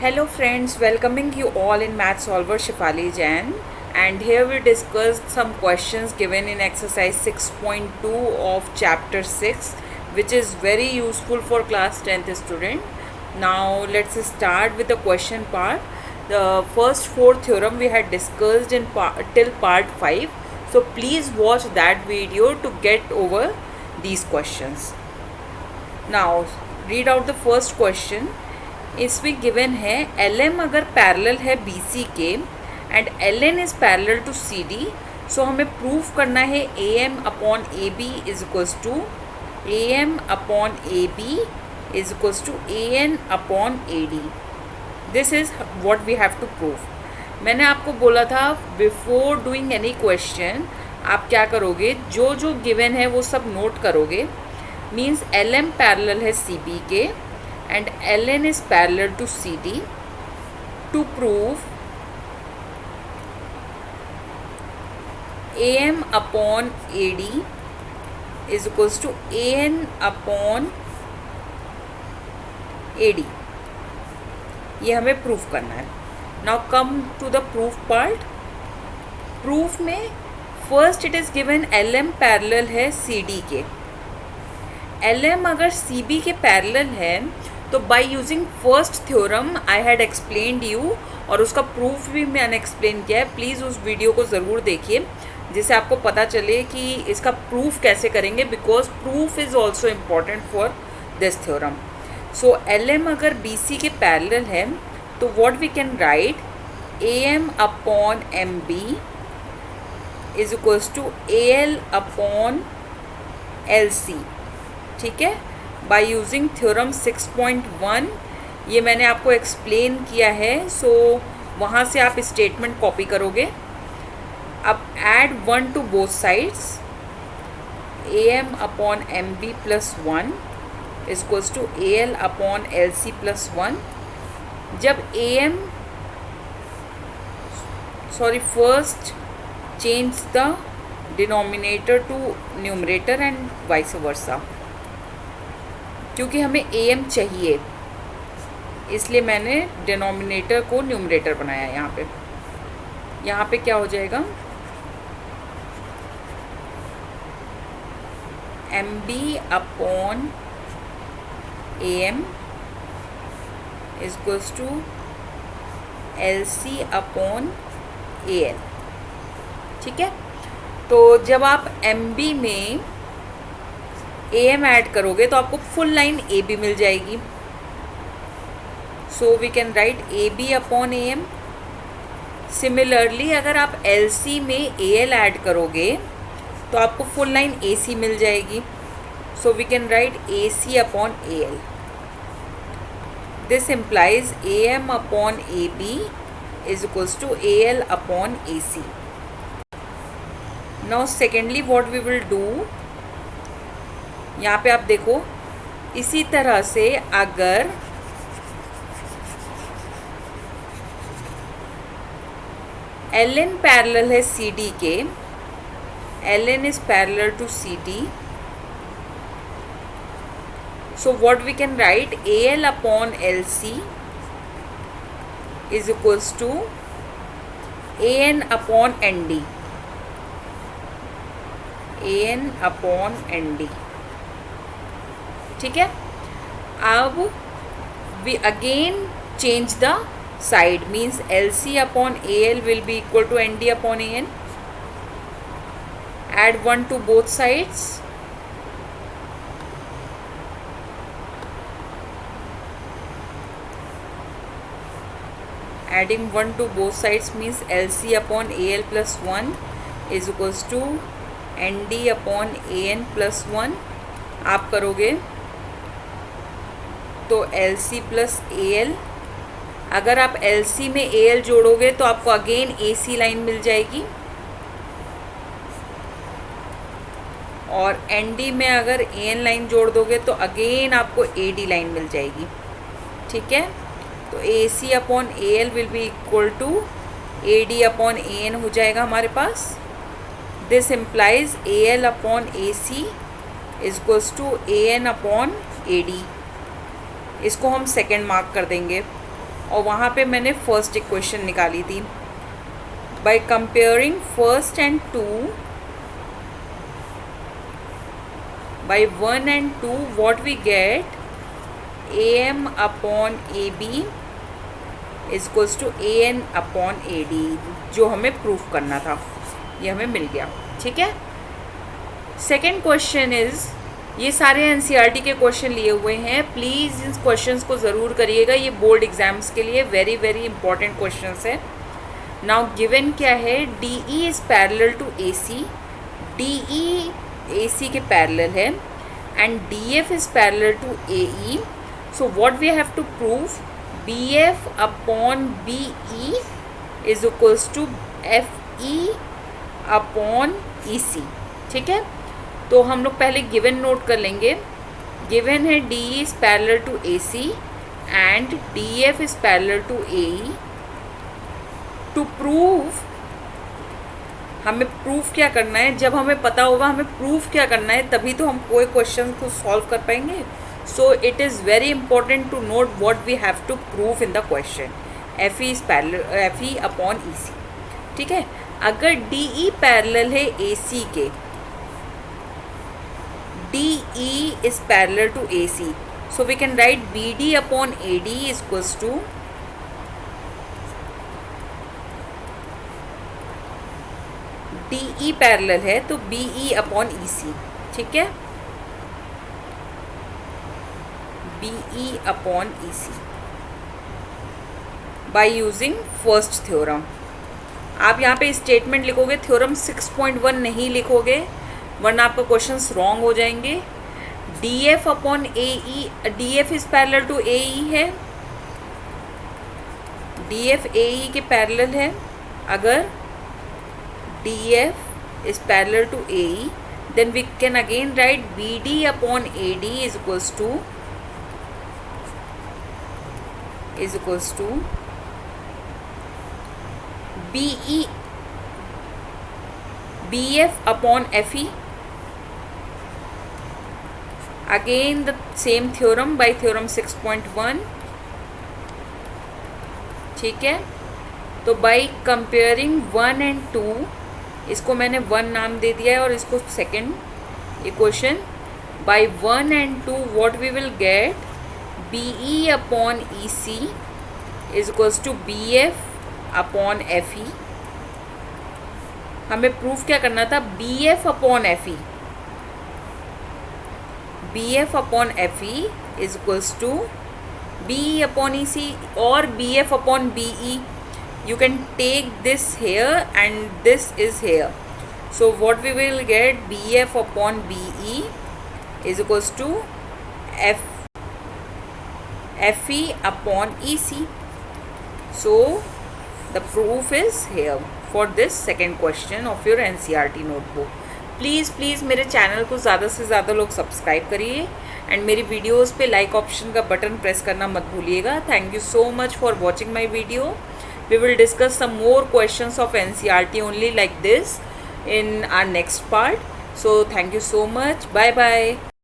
Hello friends, welcoming you all in Math Solver Shifali Jain, and here we discussed some questions given in exercise 6.2 of chapter 6, which is very useful for class 10th student. Now let's start with the question part. The first four theorem we had discussed in till part 5, so please watch that video to get over these questions. Now read out the first question. इसमें given है L M अगर parallel है B C के and L N is parallel to C D, so हमें proof करना है A M upon A B is equals to A M upon A B is equals to A N upon A D. This is what we have to proof. मैंने आपको बोला था before doing any question आप क्या करोगे, जो जो given है वो सब नोट करोगे. मीन्स एल एम पैरेलल है सी बी के and Ln is parallel to CD. To prove AM upon AD is equals to AN upon AD, ये हमें प्रूफ करना है. Now come to the proof part. Proof में first it is given LM parallel है CD के. LM अगर CB के parallel है तो by using first theorem I had explained you, और उसका प्रूफ भी मैंने एक्सप्लेन किया है. प्लीज़ उस वीडियो को ज़रूर देखिए जिससे आपको पता चले कि इसका प्रूफ कैसे करेंगे, because proof is also important for this theorem. So L M अगर बी सी के पैरेलल है तो what we can write A M upon M B is equals to A L upon L C. ठीक है, by using theorem 6.1 ये मैंने आपको explain किया है. सो वहाँ से आप स्टेटमेंट कॉपी करोगे. अब add 1 to both sides. A M upon M B plus 1 equals to A L upon L C plus 1. जब A M first change the denominator to numerator and vice versa. क्योंकि हमें A M चाहिए इसलिए मैंने denominator को numerator बनाया. यहाँ पे क्या हो जाएगा, M B upon A M is equals to L C upon A L. ठीक है, तो जब आप एम बी में ए एम ऐड करोगे तो आपको फुल लाइन ए बी मिल जाएगी. So we can write A B upon A M. Similarly अगर आप एल सी में ए एल ऐड करोगे तो आपको फुल लाइन ए सी मिल जाएगी. So we can write A C upon A L. This implies A M upon A B is equals to A L upon A C. Now secondly what we will do, यहाँ पे आप देखो इसी तरह से अगर एल एन पैरेलल है C D के, L N is parallel to C D, so what we can write A L upon L C is equals to A N upon N D. A N upon N D. ठीक है, अब we again change the side. Means L C upon A L will be equal to N D upon A N. Add 1 to both sides. Adding 1 to both sides means L C upon A L plus 1 is equals to N D upon A N plus 1. आप करोगे तो L C plus A L. अगर आप L C में A L जोड़ोगे तो आपको again ए सी line मिल जाएगी, और एन डी में अगर ए एन लाइन जोड़ दोगे तो अगेन आपको ए डी लाइन मिल जाएगी. ठीक है, तो A C upon A L will be equal to A D upon A N हो जाएगा हमारे पास. This implies A L upon A C is equals to A N upon A D. इसको हम सेकेंड मार्क कर देंगे. और वहाँ पे मैंने फर्स्ट इक्वेशन निकाली थी. By comparing first and two, by 1 and 2 what we get, AM upon AB is equals to AN upon AD, जो हमें प्रूफ करना था ये हमें मिल गया. ठीक है. सेकेंड क्वेश्चन इज, ये सारे एनसीईआरटी के क्वेश्चन लिए हुए हैं. प्लीज़ इन क्वेश्चंस को ज़रूर करिएगा, ये बोर्ड एग्जाम्स के लिए वेरी वेरी इंपॉर्टेंट क्वेश्चंस है. नाउ गिवन क्या है, DE is parallel to AC, DE AC के पैरेलल है, and DF is parallel to AE. So what we have to prove, BF upon BE is equals to FE upon EC. ठीक है. तो हम लोग पहले गिवन नोट कर लेंगे. गिवन है DE is parallel to AC and DF is parallel to AE. To prove, हमें प्रूफ क्या करना है, जब हमें पता होगा हमें प्रूफ क्या करना है तभी तो हम कोई क्वेश्चन को सॉल्व कर पाएंगे. So it is very important to note what we have to prove in the question. FE is parallel, FE upon EC. ठीक है. अगर DE पैरेलल है AC के, DE is parallel to AC, so we can write BD upon AD is equals to DE parallel है तो BE upon EC. ठीक है. BE upon EC by using first theorem. आप यहाँ पे स्टेटमेंट लिखोगे, थ्योरम 6.1 नहीं लिखोगे वरना आपका क्वेश्चंस रॉन्ग हो जाएंगे. DF upon AE, DF is parallel to AE है, DF AE के पैरेलल है. अगर DF is parallel to AE then we can again write BD upon AD is equals to BF upon FE. Again the same theorem by theorem 6.1. ठीक है. तो by comparing 1 and 2, इसको मैंने 1 नाम दे दिया है और इसको second equation. by 1 and 2 what we will get, BE upon EC is equals to BF upon FE. हमें प्रूफ क्या करना था, BF upon FE, BF upon FE is equals to BE upon EC और BF upon BE. You can take this here and this is here. So what we will get, BF upon BE is equals to FE upon EC. So the proof is here for this second question of your NCERT notebook. Please मेरे channel को ज़्यादा से ज़्यादा लोग subscribe करिए and मेरी videos पे like option का बटन प्रेस करना मत भूलिएगा. Thank you so much for watching my video. We will discuss some more questions of NCERT only like this in our next part. So thank you so much. Bye bye.